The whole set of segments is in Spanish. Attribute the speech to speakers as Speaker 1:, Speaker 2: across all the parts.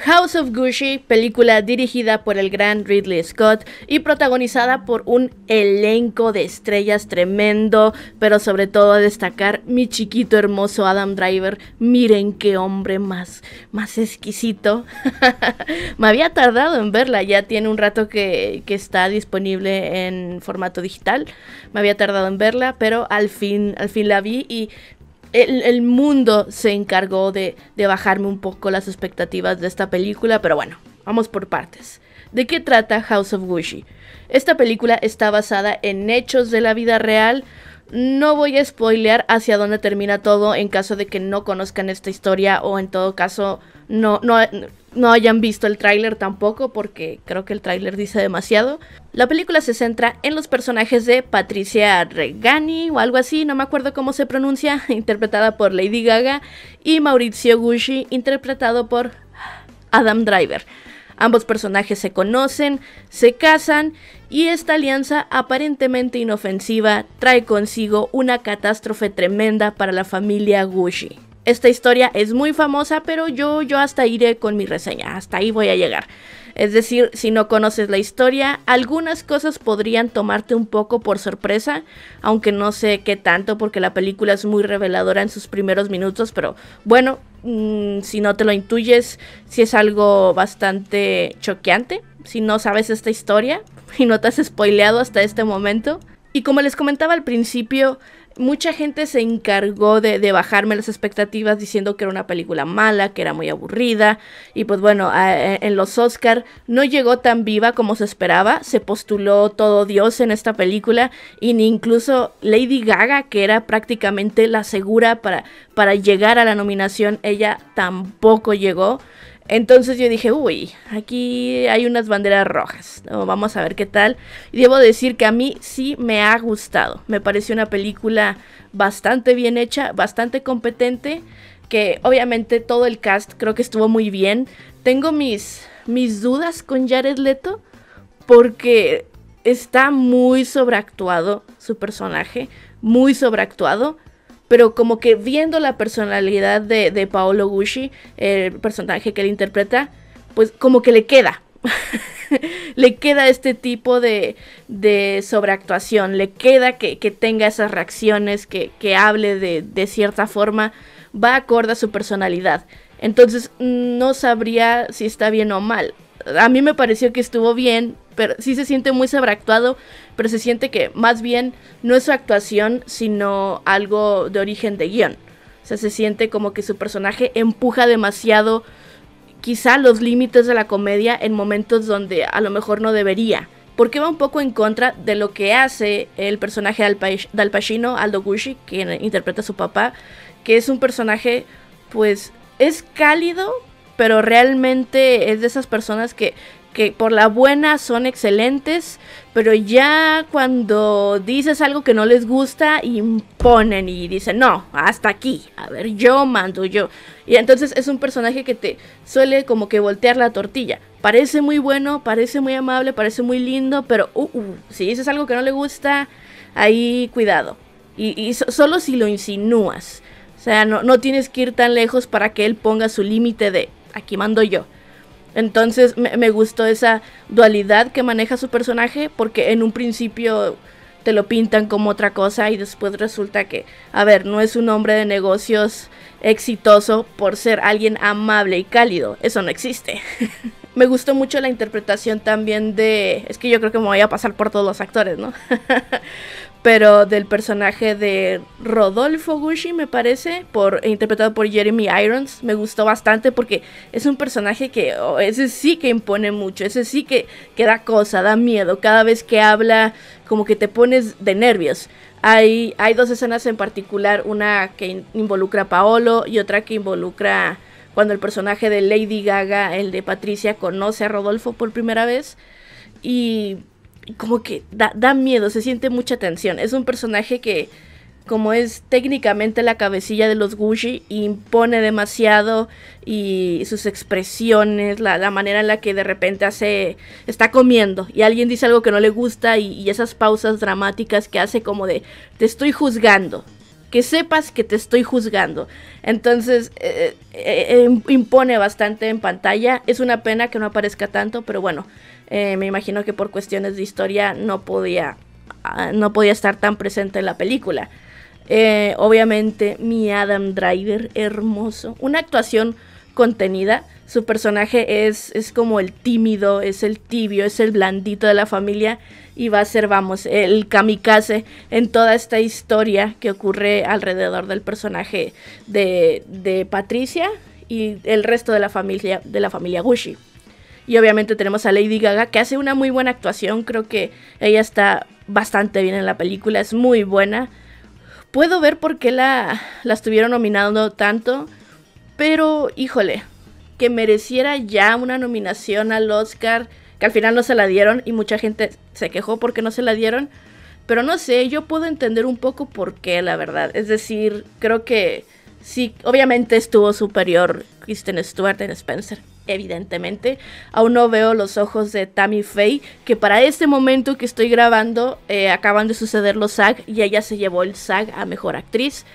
Speaker 1: House of Gucci, película dirigida por el gran Ridley Scott y protagonizada por un elenco de estrellas tremendo, pero sobre todo a destacar mi chiquito hermoso Adam Driver. Miren qué hombre más exquisito. Me había tardado en verla, ya tiene un rato que está disponible en formato digital. Me había tardado en verla, pero al fin la vi y el mundo se encargó de bajarme un poco las expectativas de esta película, pero bueno, vamos por partes. ¿De qué trata House of Gucci? Esta película está basada en hechos de la vida real. No voy a spoilear hacia dónde termina todo en caso de que no conozcan esta historia o en todo caso no hayan visto el tráiler tampoco, porque creo que el tráiler dice demasiado. La película se centra en los personajes de Patricia Reggiani o algo así, no me acuerdo cómo se pronuncia, interpretada por Lady Gaga, y Maurizio Gucci, interpretado por Adam Driver. Ambos personajes se conocen, se casan y esta alianza aparentemente inofensiva trae consigo una catástrofe tremenda para la familia Gucci. Esta historia es muy famosa, pero yo hasta iré con mi reseña, hasta ahí voy a llegar. Es decir, si no conoces la historia, algunas cosas podrían tomarte un poco por sorpresa, aunque no sé qué tanto porque la película es muy reveladora en sus primeros minutos, pero bueno, si no te lo intuyes, si es algo bastante choqueante, si no sabes esta historia y no te has spoileado hasta este momento. Y como les comentaba al principio, mucha gente se encargó de bajarme las expectativas diciendo que era una película mala, que era muy aburrida. Y pues bueno, en los Oscar no llegó tan viva como se esperaba. Se postuló todo Dios en esta película. Y ni incluso Lady Gaga, que era prácticamente la segura para llegar a la nominación, ella tampoco llegó. Entonces yo dije, uy, aquí hay unas banderas rojas, vamos a ver qué tal. Y debo decir que a mí sí me ha gustado, me pareció una película bastante bien hecha, bastante competente, que obviamente todo el cast creo que estuvo muy bien. Tengo mis dudas con Jared Leto, porque está muy sobreactuado su personaje, muy sobreactuado. Pero como que viendo la personalidad de Paolo Gucci, el personaje que él interpreta, pues como que le queda. Le queda este tipo de sobreactuación, le queda que tenga esas reacciones, que hable de cierta forma, va acorde a su personalidad. Entonces no sabría si está bien o mal. A mí me pareció que estuvo bien, pero sí se siente muy sobreactuado, pero se siente que más bien no es su actuación, sino algo de origen de guión. O sea, se siente como que su personaje empuja demasiado, quizá los límites de la comedia en momentos donde a lo mejor no debería. Porque va un poco en contra de lo que hace el personaje de Al Pacino, Aldo Gucci, quien interpreta a su papá, que es un personaje, pues, es cálido, pero realmente es de esas personas que por la buena son excelentes, pero ya cuando dices algo que no les gusta, imponen y dicen, no, hasta aquí, a ver, yo mando yo. Y entonces es un personaje que te suele como que voltear la tortilla. Parece muy bueno, parece muy amable, parece muy lindo, pero si dices algo que no le gusta, ahí cuidado. Y solo si lo insinúas. O sea, no tienes que ir tan lejos para que él ponga su límite de aquí mando yo. Entonces me gustó esa dualidad que maneja su personaje, porque en un principio te lo pintan como otra cosa y después resulta que, a ver, no es un hombre de negocios exitoso por ser alguien amable y cálido. Eso no existe. Me gustó mucho la interpretación también es que yo creo que me voy a pasar por todos los actores, ¿no? Pero del personaje de Rodolfo Gucci, me parece, interpretado por Jeremy Irons. Me gustó bastante porque es un personaje que, ese sí que impone mucho, ese sí que da cosa, da miedo. Cada vez que habla, como que te pones de nervios. Hay dos escenas en particular, una que involucra a Paolo y otra que involucra cuando el personaje de Lady Gaga, el de Patricia, conoce a Rodolfo por primera vez. Y como que da miedo, se siente mucha tensión. Es un personaje que, como es técnicamente la cabecilla de los Gucci, impone demasiado, y sus expresiones, la manera en la que de repente está comiendo y alguien dice algo que no le gusta, y esas pausas dramáticas que hace como de te estoy juzgando. que sepas que te estoy juzgando. Entonces impone bastante en pantalla. Es una pena que no aparezca tanto, pero bueno, me imagino que por cuestiones de historia no podía estar tan presente en la película. Obviamente mi Adam Driver, hermoso, una actuación contenida. Su personaje es como el tímido, es el tibio, es el blandito de la familia y va a ser, vamos, el kamikaze en toda esta historia que ocurre alrededor del personaje de Patricia y el resto de la familia Gucci. Y obviamente tenemos a Lady Gaga, que hace una muy buena actuación. Creo que ella está bastante bien en la película, es muy buena. Puedo ver por qué la estuvieron nominando tanto, pero híjole, que mereciera ya una nominación al Oscar, que al final no se la dieron y mucha gente se quejó porque no se la dieron. Pero no sé, yo puedo entender un poco por qué, la verdad. Es decir, creo que sí, obviamente estuvo superior Kristen Stewart en Spencer, evidentemente. Aún no veo los ojos de Tammy Faye, que para este momento que estoy grabando acaban de suceder los SAG y ella se llevó el SAG a Mejor Actriz.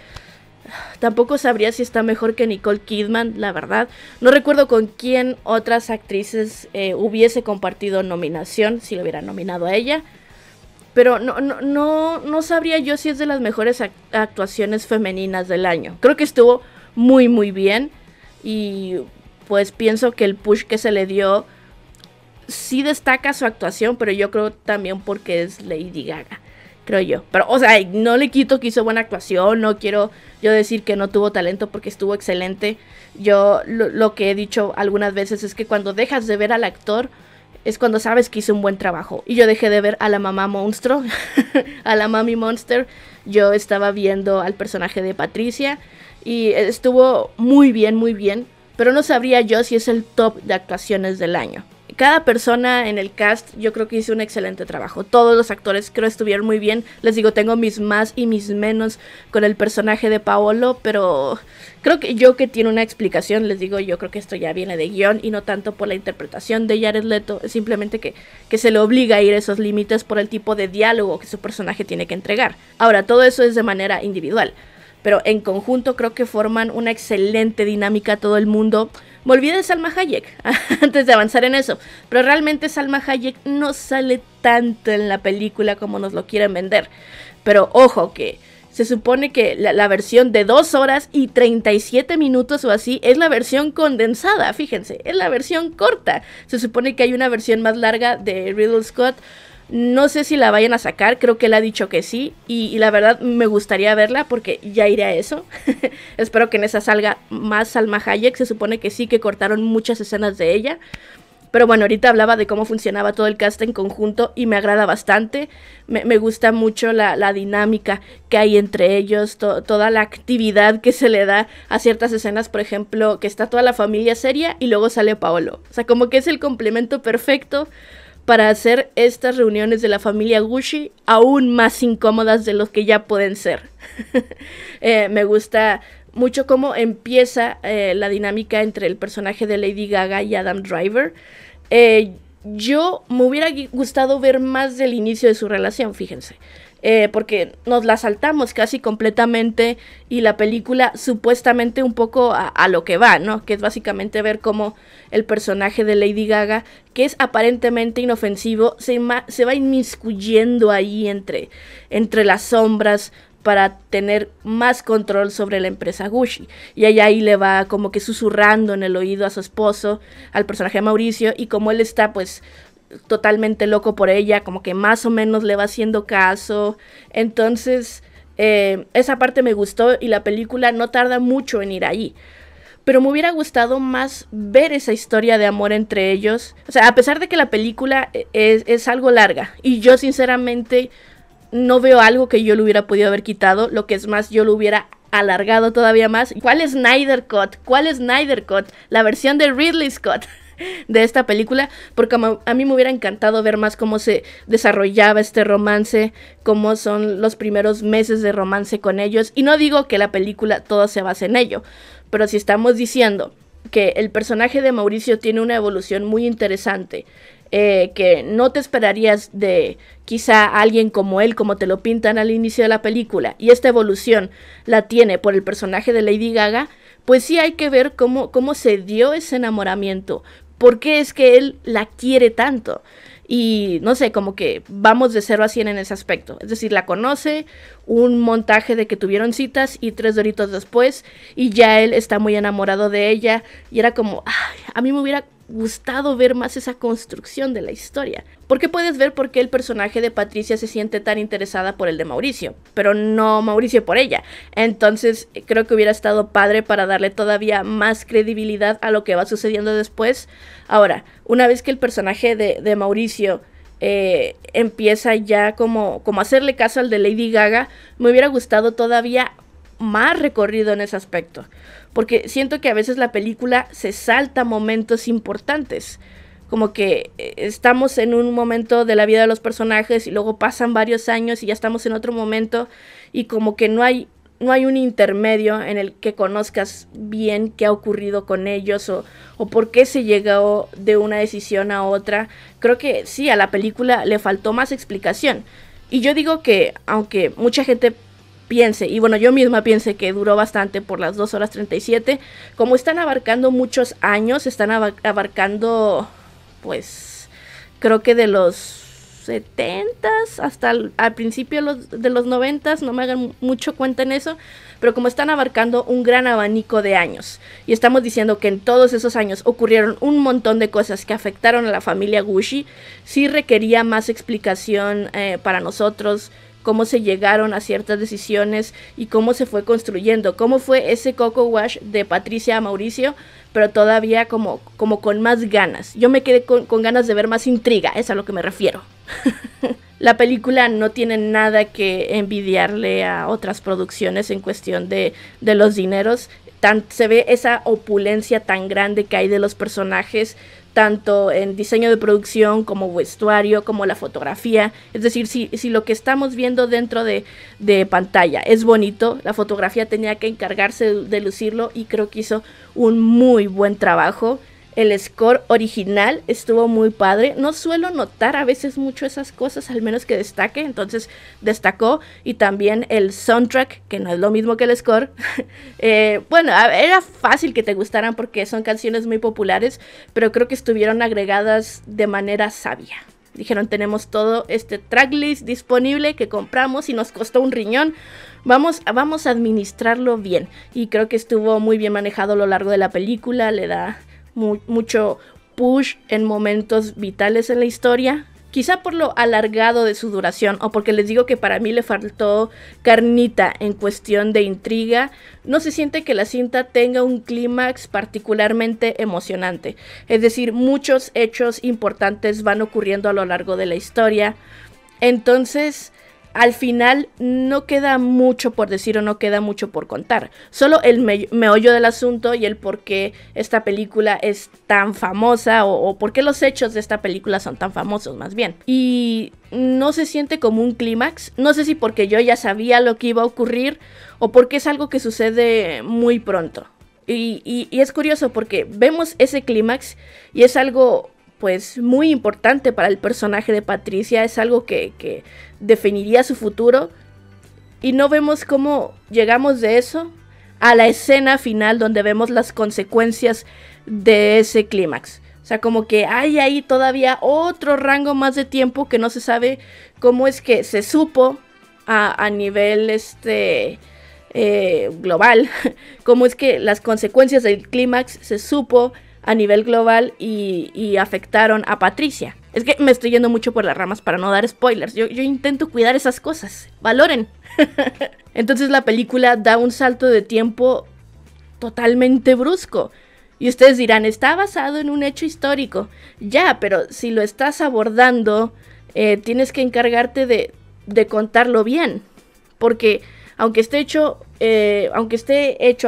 Speaker 1: Tampoco sabría si está mejor que Nicole Kidman, la verdad. No recuerdo con quién otras actrices hubiese compartido nominación, si lo hubiera nominado a ella. Pero no sabría yo si es de las mejores actuaciones femeninas del año. Creo que estuvo muy muy bien y pues pienso que el push que se le dio sí destaca su actuación, pero yo creo también porque es Lady Gaga, creo yo. Pero, o sea, no le quito que hizo buena actuación, no quiero yo decir que no tuvo talento porque estuvo excelente. Yo lo que he dicho algunas veces es que cuando dejas de ver al actor es cuando sabes que hizo un buen trabajo. Y yo dejé de ver a la mamá monstruo, a la mami monster. Yo estaba viendo al personaje de Patricia y estuvo muy bien, pero no sabría yo si es el top de actuaciones del año. Cada persona en el cast yo creo que hizo un excelente trabajo. Todos los actores creo estuvieron muy bien. Les digo, tengo mis más y mis menos con el personaje de Paolo, pero creo que tiene una explicación. Les digo, yo creo que esto ya viene de guión y no tanto por la interpretación de Jared Leto. Es simplemente que se le obliga a ir a esos límites por el tipo de diálogo que su personaje tiene que entregar. Ahora, todo eso es de manera individual, pero en conjunto creo que forman una excelente dinámica todo el mundo. Me olvidé de Salma Hayek antes de avanzar en eso, pero realmente Salma Hayek no sale tanto en la película como nos lo quieren vender. Pero ojo que se supone que la versión de 2 horas y 37 minutos o así es la versión condensada, fíjense, es la versión corta. Se supone que hay una versión más larga de Ridley Scott. No sé si la vayan a sacar, creo que él ha dicho que sí, y la verdad me gustaría verla porque ya iré a eso. Espero que en esa salga más Salma Hayek, se supone que sí, que cortaron muchas escenas de ella. Pero bueno, ahorita hablaba de cómo funcionaba todo el cast en conjunto y me agrada bastante. Me gusta mucho la dinámica que hay entre ellos, toda la actividad que se le da a ciertas escenas, por ejemplo, que está toda la familia seria y luego sale Paolo. O sea, como que es el complemento perfecto para hacer estas reuniones de la familia Gucci aún más incómodas de lo que ya pueden ser. Me gusta mucho cómo empieza la dinámica entre el personaje de Lady Gaga y Adam Driver. Yo me hubiera gustado ver más del inicio de su relación, fíjense. Porque nos la saltamos casi completamente y la película supuestamente un poco a lo que va, ¿no? Que es básicamente ver cómo el personaje de Lady Gaga, que es aparentemente inofensivo, se va inmiscuyendo ahí entre las sombras para tener más control sobre la empresa Gucci. Y ella ahí le va como que susurrando en el oído a su esposo, al personaje de Mauricio, y como él está pues totalmente loco por ella, como que más o menos le va haciendo caso. Entonces esa parte me gustó y la película no tarda mucho en ir ahí. Pero me hubiera gustado más ver esa historia de amor entre ellos. O sea, a pesar de que la película es algo larga y yo sinceramente no veo algo que yo le hubiera podido haber quitado, lo que es más, yo lo hubiera alargado todavía más. ¿Cuál es Snyder Cut? ¿Cuál es Snyder Cut? La versión de Ridley Scott de esta película, porque a mí me hubiera encantado ver más cómo se desarrollaba este romance, cómo son los primeros meses de romance con ellos, y no digo que la película todo se base en ello, pero si estamos diciendo que el personaje de Mauricio tiene una evolución muy interesante que no te esperarías de quizá alguien como él, como te lo pintan al inicio de la película, y esta evolución la tiene por el personaje de Lady Gaga, pues sí hay que ver cómo se dio ese enamoramiento, por qué es que él la quiere tanto. Y no sé, como que vamos de 0 a 100 en ese aspecto. Es decir, la conoce, un montaje de que tuvieron citas y 3 doritos después, y ya él está muy enamorado de ella. Y era como, ay, a mí me hubiera gustado ver más esa construcción de la historia. Porque puedes ver por qué el personaje de Patricia se siente tan interesada por el de Mauricio, pero no Mauricio por ella. Entonces creo que hubiera estado padre para darle todavía más credibilidad a lo que va sucediendo después. Ahora, una vez que el personaje de Mauricio empieza ya como a hacerle caso al de Lady Gaga, me hubiera gustado todavía más recorrido en ese aspecto, porque siento que a veces la película se salta momentos importantes, como que estamos en un momento de la vida de los personajes y luego pasan varios años y ya estamos en otro momento, y como que no hay un intermedio en el que conozcas bien qué ha ocurrido con ellos o por qué se llegó de una decisión a otra. Creo que sí, a la película le faltó más explicación. Y yo digo que, aunque mucha gente piense, y bueno, yo misma piense que duró bastante por las 2 horas 37, como están abarcando muchos años, están abarcando, pues, creo que de los 70s hasta al principio de los 90s, no me hagan mucho cuenta en eso, pero como están abarcando un gran abanico de años, y estamos diciendo que en todos esos años ocurrieron un montón de cosas que afectaron a la familia Gucci, sí requería más explicación para nosotros, cómo se llegaron a ciertas decisiones y cómo se fue construyendo, cómo fue ese coco wash de Patricia a Mauricio, pero todavía como con más ganas. Yo me quedé con ganas de ver más intriga, es a lo que me refiero. La película no tiene nada que envidiarle a otras producciones en cuestión de los dineros. Se ve esa opulencia tan grande que hay de los personajes, tanto en diseño de producción como vestuario, como la fotografía. Es decir, si lo que estamos viendo dentro de pantalla es bonito, la fotografía tenía que encargarse de lucirlo, y creo que hizo un muy buen trabajo. El score original estuvo muy padre. No suelo notar a veces mucho esas cosas, al menos que destaque, entonces destacó. Y también el soundtrack, que no es lo mismo que el score. Bueno, era fácil que te gustaran porque son canciones muy populares, pero creo que estuvieron agregadas de manera sabia. Dijeron, tenemos todo este tracklist disponible que compramos y nos costó un riñón. Vamos a administrarlo bien. Y creo que estuvo muy bien manejado a lo largo de la película. Le da mucho push en momentos vitales en la historia, quizá por lo alargado de su duración, o porque les digo que para mí le faltó carnita en cuestión de intriga. No se siente que la cinta tenga un clímax particularmente emocionante, es decir, muchos hechos importantes van ocurriendo a lo largo de la historia, entonces al final no queda mucho por decir o no queda mucho por contar. Solo el meollo del asunto y el por qué esta película es tan famosa, o por qué los hechos de esta película son tan famosos más bien. Y no se siente como un clímax. No sé si porque yo ya sabía lo que iba a ocurrir o porque es algo que sucede muy pronto. Y es curioso porque vemos ese clímax y es algo pues muy importante para el personaje de Patricia, es algo que definiría su futuro, y no vemos cómo llegamos de eso a la escena final donde vemos las consecuencias de ese clímax. O sea, como que hay ahí todavía otro rango más de tiempo que no se sabe cómo es que se supo a nivel global, cómo es que las consecuencias del clímax se supo a nivel global y afectaron a Patricia. Es que me estoy yendo mucho por las ramas para no dar spoilers. Yo intento cuidar esas cosas. Valoren. Entonces la película da un salto de tiempo totalmente brusco. Y ustedes dirán, está basado en un hecho histórico. Ya, pero si lo estás abordando, tienes que encargarte de contarlo bien. Porque aunque esté hecho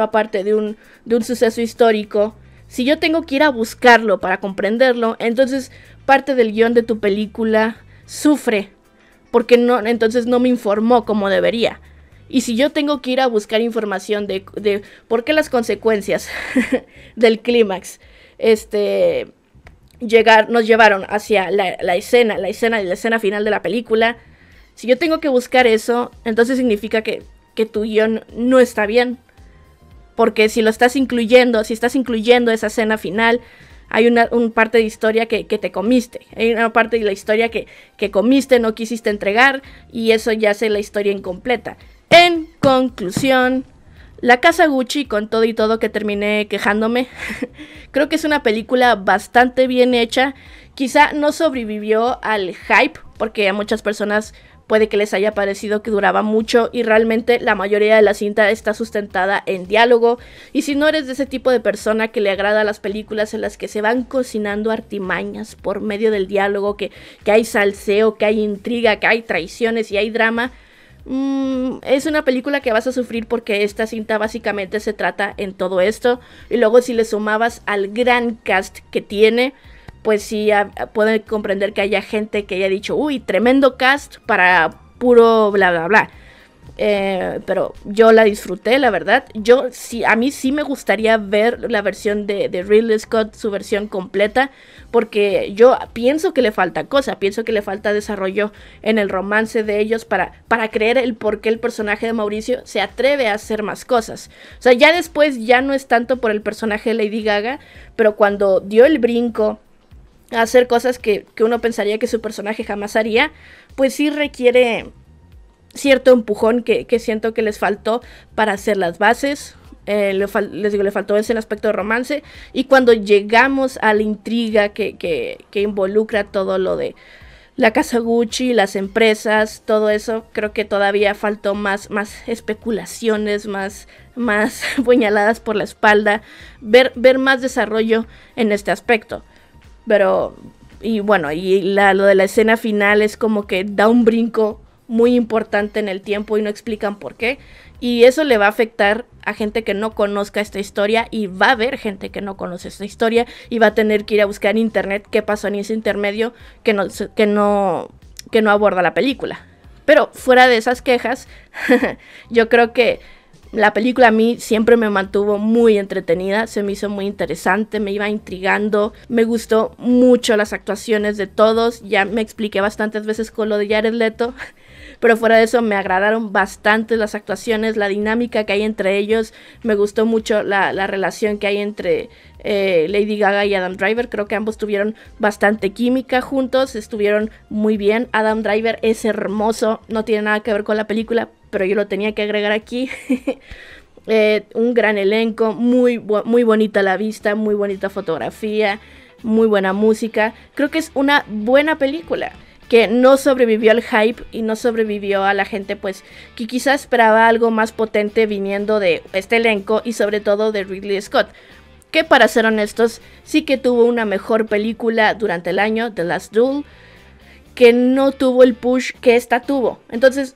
Speaker 1: aparte de un suceso histórico, si yo tengo que ir a buscarlo para comprenderlo, entonces parte del guión de tu película sufre, porque entonces no me informó como debería. Y si yo tengo que ir a buscar información de por qué las consecuencias del clímax nos llevaron hacia la escena final de la película. Si yo tengo que buscar eso, entonces significa que tu guión no está bien. Porque si estás incluyendo esa escena final, hay una parte de historia que te comiste. Hay una parte de la historia que comiste, no quisiste entregar, y eso ya hace la historia incompleta. En conclusión, La Casa Gucci, con todo y todo que terminé quejándome, creo que es una película bastante bien hecha. Quizá no sobrevivió al hype, porque a muchas personas puede que les haya parecido que duraba mucho, y realmente la mayoría de la cinta está sustentada en diálogo. Y si no eres de ese tipo de persona que le agrada las películas en las que se van cocinando artimañas por medio del diálogo, que hay salseo, que hay intriga, que hay traiciones y hay drama, es una película que vas a sufrir, porque esta cinta básicamente se trata en todo esto. Y luego si le sumabas al gran cast que tiene, pues sí, pueden comprender que haya gente que haya dicho, uy, tremendo cast para puro bla bla bla. Pero yo la disfruté, la verdad. A mí sí me gustaría ver la versión de Ridley Scott, su versión completa, porque yo pienso que le falta pienso que le falta desarrollo en el romance de ellos para creer el por qué el personaje de Mauricio se atreve a hacer más cosas. O sea, ya después ya no es tanto por el personaje de Lady Gaga, pero cuando dio el brinco a hacer cosas que uno pensaría que su personaje jamás haría, pues sí requiere cierto empujón que siento que les faltó para hacer las bases. Les digo, le faltó ese aspecto de romance. Y cuando llegamos a la intriga que involucra todo lo de la Casa Gucci, las empresas, todo eso, creo que todavía faltó más especulaciones, más puñaladas por la espalda, ver más desarrollo en este aspecto. Pero, y bueno, lo de la escena final es como que da un brinco muy importante en el tiempo y no explican por qué. Y eso le va a afectar a gente que no conozca esta historia, y va a haber gente que no conoce esta historia y va a tener que ir a buscar en internet qué pasó en ese intermedio que no aborda la película. Pero fuera de esas quejas, yo creo que la película a mí siempre me mantuvo muy entretenida, se me hizo muy interesante, me iba intrigando, me gustó mucho las actuaciones de todos. Ya me expliqué bastantes veces con lo de Jared Leto, pero fuera de eso me agradaron bastante las actuaciones, la dinámica que hay entre ellos. Me gustó mucho la relación que hay entre Lady Gaga y Adam Driver. Creo que ambos tuvieron bastante química juntos, estuvieron muy bien. Adam Driver es hermoso, no tiene nada que ver con la película, pero yo lo tenía que agregar aquí. Un gran elenco, muy bonita la vista, muy bonita fotografía, muy buena música. Creo que es una buena película que no sobrevivió al hype y no sobrevivió a la gente pues que quizás esperaba algo más potente viniendo de este elenco y sobre todo de Ridley Scott, que para ser honestos sí que tuvo una mejor película durante el año, The Last Duel, que no tuvo el push que esta tuvo. Entonces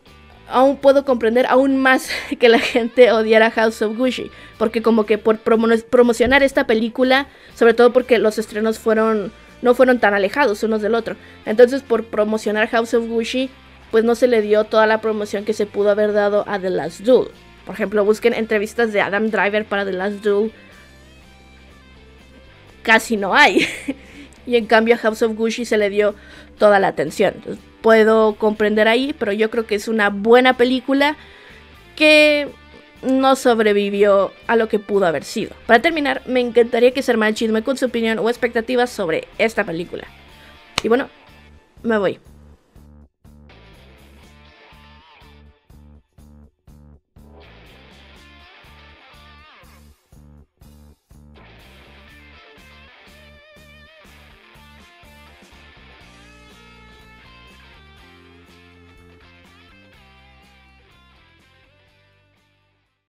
Speaker 1: aún puedo comprender aún más que la gente odiara House of Gucci, porque como que por promocionar esta película, sobre todo porque los estrenos no fueron tan alejados unos del otro, entonces por promocionar House of Gucci, pues no se le dio toda la promoción que se pudo haber dado a The Last Duel. Por ejemplo, busquen entrevistas de Adam Driver para The Last Duel, casi no hay. Y en cambio a House of Gucci se le dio toda la atención. Entonces, puedo comprender ahí, pero yo creo que es una buena película que no sobrevivió a lo que pudo haber sido. Para terminar, me encantaría que se armara el chisme con su opinión o expectativas sobre esta película. Y bueno, me voy.